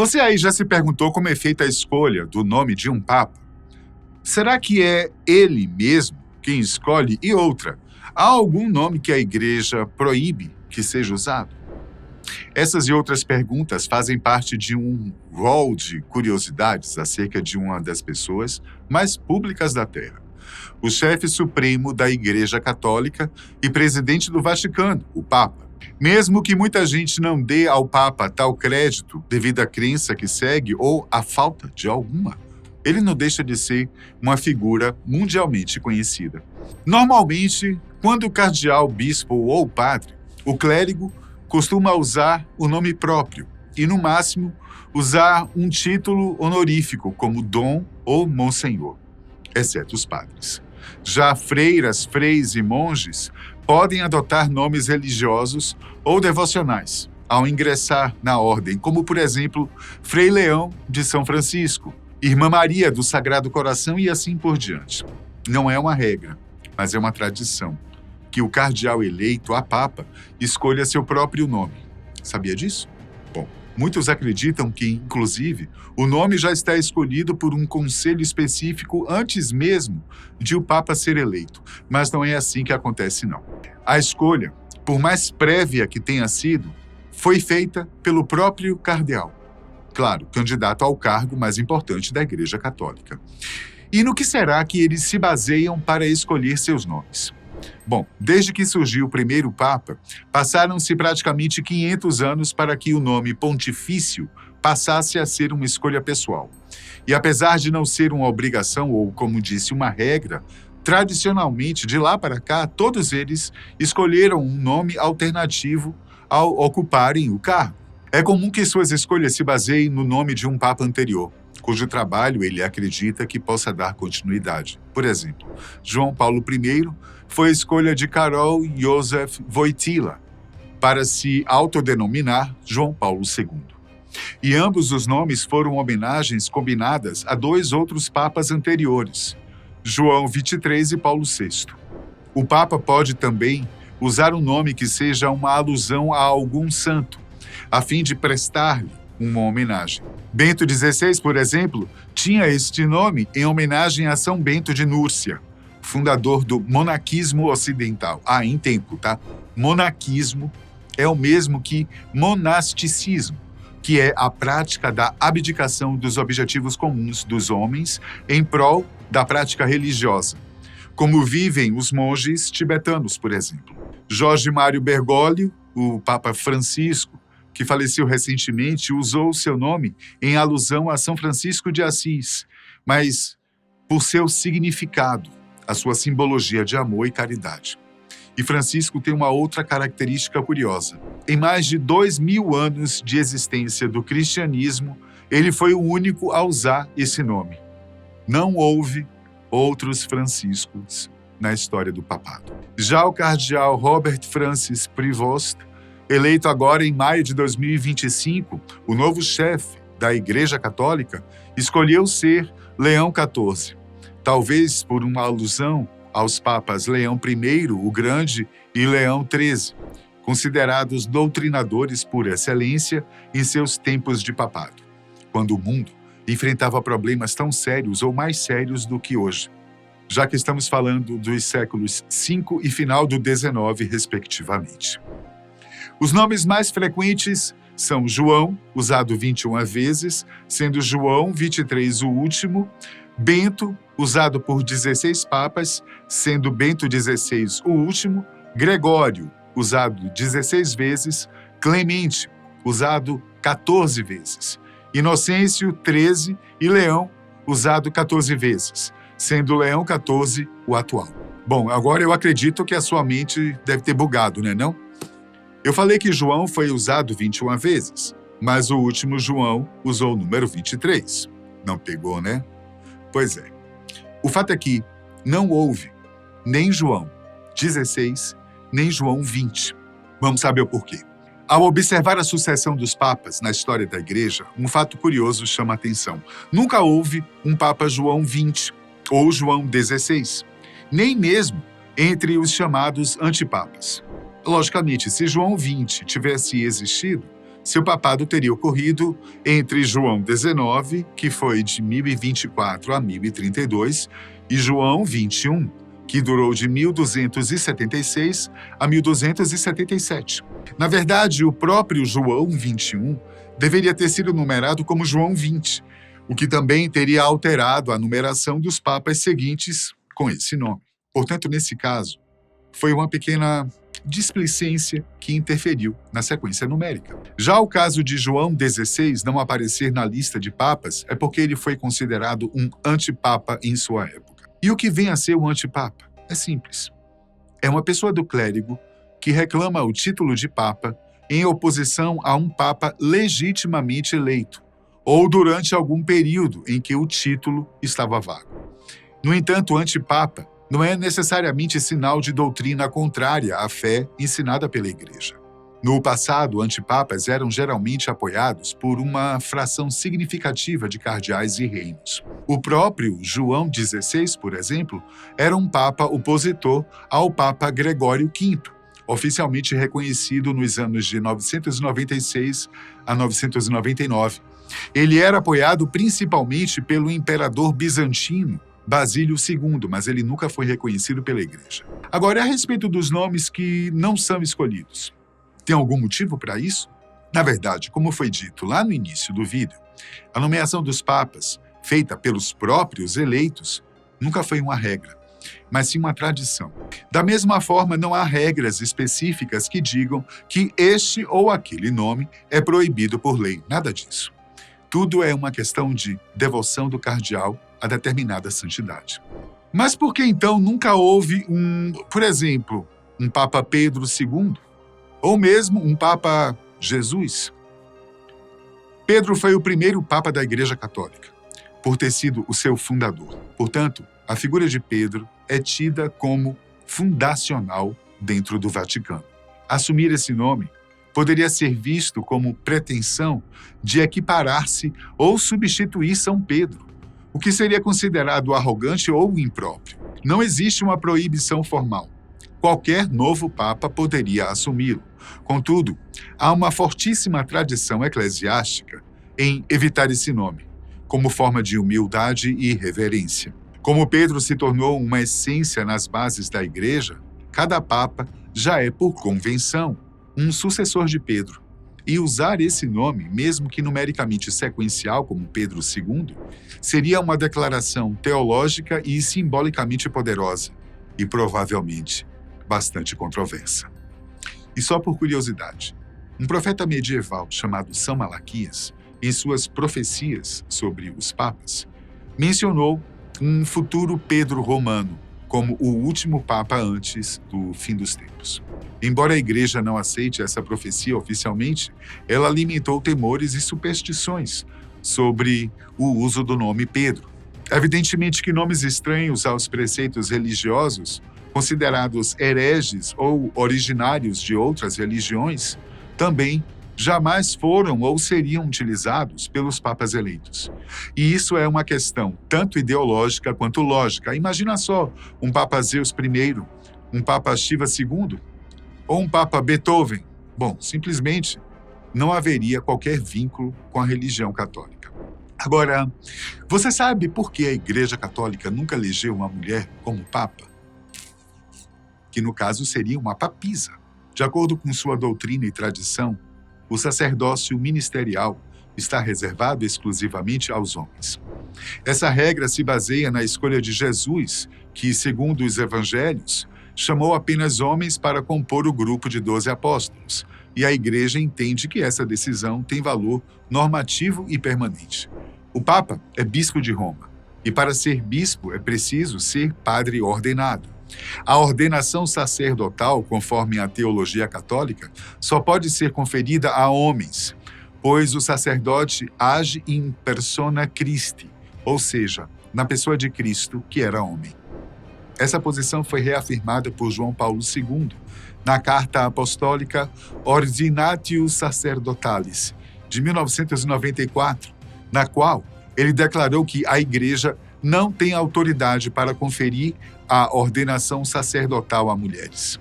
Você aí já se perguntou como é feita a escolha do nome de um papa? Será que é ele mesmo quem escolhe? E outra, há algum nome que a igreja proíbe que seja usado? Essas e outras perguntas fazem parte de um rol de curiosidades acerca de uma das pessoas mais públicas da Terra. O chefe supremo da Igreja Católica e presidente do Vaticano, o Papa. Mesmo que muita gente não dê ao Papa tal crédito devido à crença que segue ou à falta de alguma, ele não deixa de ser uma figura mundialmente conhecida. Normalmente, quando o cardeal, bispo ou padre, o clérigo costuma usar o nome próprio e, no máximo, usar um título honorífico como Dom ou Monsenhor, exceto os padres. Já freiras, freis e monges podem adotar nomes religiosos ou devocionais ao ingressar na ordem, como, por exemplo, Frei Leão de São Francisco, Irmã Maria do Sagrado Coração e assim por diante. Não é uma regra, mas é uma tradição que o cardeal eleito a papa escolha seu próprio nome. Sabia disso? Bom, muitos acreditam que, inclusive, o nome já está escolhido por um conselho específico antes mesmo de o papa ser eleito, mas não é assim que acontece, não. A escolha, por mais prévia que tenha sido, foi feita pelo próprio cardeal. Claro, candidato ao cargo mais importante da Igreja Católica. E no que será que eles se baseiam para escolher seus nomes? Bom, desde que surgiu o primeiro Papa, passaram-se praticamente 500 anos para que o nome pontifício passasse a ser uma escolha pessoal. E apesar de não ser uma obrigação ou, como disse, uma regra, tradicionalmente, de lá para cá, todos eles escolheram um nome alternativo ao ocuparem o cargo. É comum que suas escolhas se baseiem no nome de um Papa anterior, cujo trabalho ele acredita que possa dar continuidade. Por exemplo, João Paulo I foi a escolha de Karol Józef Wojtyła para se autodenominar João Paulo II. E ambos os nomes foram homenagens combinadas a dois outros papas anteriores, João XXIII e Paulo VI. O Papa pode também usar um nome que seja uma alusão a algum santo, a fim de prestar-lhe uma homenagem. Bento XVI, por exemplo, tinha este nome em homenagem a São Bento de Núrcia, fundador do monaquismo ocidental. Em tempo, tá? Monaquismo é o mesmo que monasticismo, que é a prática da abdicação dos objetivos comuns dos homens em prol da prática religiosa, como vivem os monges tibetanos, por exemplo. Jorge Mário Bergoglio, o Papa Francisco, que faleceu recentemente, usou seu nome em alusão a São Francisco de Assis, mas por seu significado, a sua simbologia de amor e caridade. E Francisco tem uma outra característica curiosa. Em mais de 2000 anos de existência do cristianismo, ele foi o único a usar esse nome. Não houve outros Franciscos na história do papado. Já o cardeal Robert Francis Prevost, eleito agora em maio de 2025, o novo chefe da Igreja Católica, escolheu ser Leão XIV, talvez por uma alusão aos papas Leão I, o Grande, e Leão XIII, considerados doutrinadores por excelência em seus tempos de papado, quando o mundo enfrentava problemas tão sérios ou mais sérios do que hoje, já que estamos falando dos séculos V e final do XIX, respectivamente. Os nomes mais frequentes são João, usado 21 vezes, sendo João XXIII o último, Bento, usado por 16 papas, sendo Bento XVI o último, Gregório, usado 16 vezes, Clemente, usado 14 vezes, Inocêncio, 13, e Leão, usado 14 vezes, sendo Leão XIV o atual. Bom, agora eu acredito que a sua mente deve ter bugado, né, não? Eu falei que João foi usado 21 vezes, mas o último João usou o número 23. Não pegou, né? Pois é. O fato é que não houve nem João 16, nem João 20. Vamos saber o porquê. Ao observar a sucessão dos papas na história da Igreja, um fato curioso chama a atenção. Nunca houve um Papa João 20 ou João 16, nem mesmo entre os chamados antipapas. Logicamente, se João 20 tivesse existido, Seu papado teria ocorrido entre João XIX, que foi de 1024 a 1032, e João XXI, que durou de 1276 a 1277. Na verdade, o próprio João XXI deveria ter sido numerado como João XX, o que também teria alterado a numeração dos papas seguintes com esse nome. Portanto, nesse caso, foi uma pequena displicência que interferiu na sequência numérica. Já o caso de João XVI não aparecer na lista de papas é porque ele foi considerado um antipapa em sua época. E o que vem a ser o antipapa? É simples. É uma pessoa do clérigo que reclama o título de papa em oposição a um papa legitimamente eleito, ou durante algum período em que o título estava vago. No entanto, o antipapa não é necessariamente sinal de doutrina contrária à fé ensinada pela Igreja. No passado, antipapas eram geralmente apoiados por uma fração significativa de cardeais e reinos. O próprio João XVI, por exemplo, era um papa opositor ao Papa Gregório V, oficialmente reconhecido nos anos de 996 a 999. Ele era apoiado principalmente pelo imperador bizantino Basílio II, mas ele nunca foi reconhecido pela Igreja. Agora, a respeito dos nomes que não são escolhidos. Tem algum motivo para isso? Na verdade, como foi dito lá no início do vídeo, a nomeação dos papas, feita pelos próprios eleitos, nunca foi uma regra, mas sim uma tradição. Da mesma forma, não há regras específicas que digam que este ou aquele nome é proibido por lei. Nada disso. Tudo é uma questão de devoção do cardeal a determinada santidade. Mas por que então nunca houve por exemplo, um Papa Pedro II? Ou mesmo um Papa Jesus? Pedro foi o primeiro Papa da Igreja Católica, por ter sido o seu fundador. Portanto, a figura de Pedro é tida como fundacional dentro do Vaticano. Assumir esse nome poderia ser visto como pretensão de equiparar-se ou substituir São Pedro, o que seria considerado arrogante ou impróprio. Não existe uma proibição formal. Qualquer novo papa poderia assumi-lo. Contudo, há uma fortíssima tradição eclesiástica em evitar esse nome, como forma de humildade e reverência. Como Pedro se tornou uma essência nas bases da Igreja, cada papa já é, por convenção, um sucessor de Pedro. E usar esse nome, mesmo que numericamente sequencial, como Pedro II, seria uma declaração teológica e simbolicamente poderosa, e provavelmente bastante controversa. E só por curiosidade, um profeta medieval chamado São Malaquias, em suas profecias sobre os papas, mencionou um futuro Pedro romano como o último papa antes do fim dos tempos. Embora a Igreja não aceite essa profecia oficialmente, ela alimentou temores e superstições sobre o uso do nome Pedro. Evidentemente que nomes estranhos aos preceitos religiosos, considerados hereges ou originários de outras religiões, também jamais foram ou seriam utilizados pelos papas eleitos. E isso é uma questão tanto ideológica quanto lógica. Imagina só, um Papa Zeus I, um Papa Shiva II, ou um Papa Beethoven. Bom, simplesmente não haveria qualquer vínculo com a religião católica. Agora, você sabe por que a Igreja Católica nunca elegeu uma mulher como Papa? Que no caso seria uma papisa. De acordo com sua doutrina e tradição, o sacerdócio ministerial está reservado exclusivamente aos homens. Essa regra se baseia na escolha de Jesus, que, segundo os evangelhos, chamou apenas homens para compor o grupo de 12 apóstolos, e a Igreja entende que essa decisão tem valor normativo e permanente. O Papa é bispo de Roma, e para ser bispo é preciso ser padre ordenado. A ordenação sacerdotal, conforme a teologia católica, só pode ser conferida a homens, pois o sacerdote age in persona Christi, ou seja, na pessoa de Cristo, que era homem. Essa posição foi reafirmada por João Paulo II na Carta Apostólica Ordinatio Sacerdotalis, de 1994, na qual ele declarou que a Igreja não tem autoridade para conferir a ordenação sacerdotal a mulheres.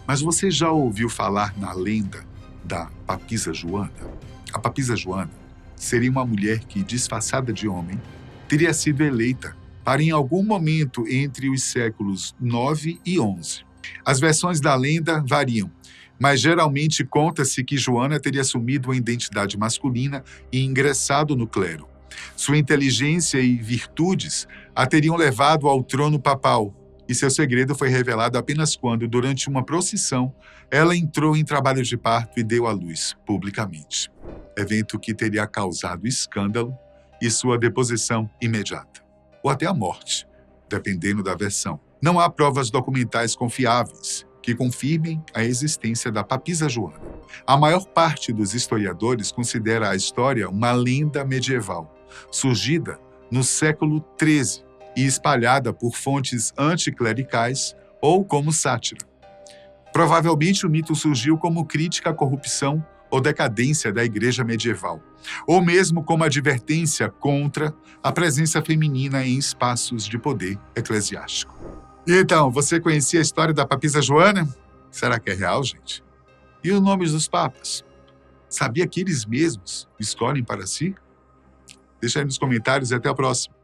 Mas você já ouviu falar na lenda da Papisa Joana? A Papisa Joana seria uma mulher que, disfarçada de homem, teria sido eleita para em algum momento entre os séculos 9 e 11. As versões da lenda variam, mas geralmente conta-se que Joana teria assumido uma identidade masculina e ingressado no clero. Sua inteligência e virtudes a teriam levado ao trono papal, e seu segredo foi revelado apenas quando, durante uma procissão, ela entrou em trabalho de parto e deu à luz publicamente. Evento que teria causado escândalo e sua deposição imediata, ou até a morte, dependendo da versão. Não há provas documentais confiáveis que confirmem a existência da Papisa Joana. A maior parte dos historiadores considera a história uma lenda medieval, surgida no século XIII e espalhada por fontes anticlericais ou como sátira. Provavelmente o mito surgiu como crítica à corrupção ou decadência da igreja medieval, ou mesmo como advertência contra a presença feminina em espaços de poder eclesiástico. E então, você conhecia a história da Papisa Joana? Será que é real, gente? E os nomes dos papas? Sabia que eles mesmos escolhem para si? Deixa aí nos comentários e até a próxima.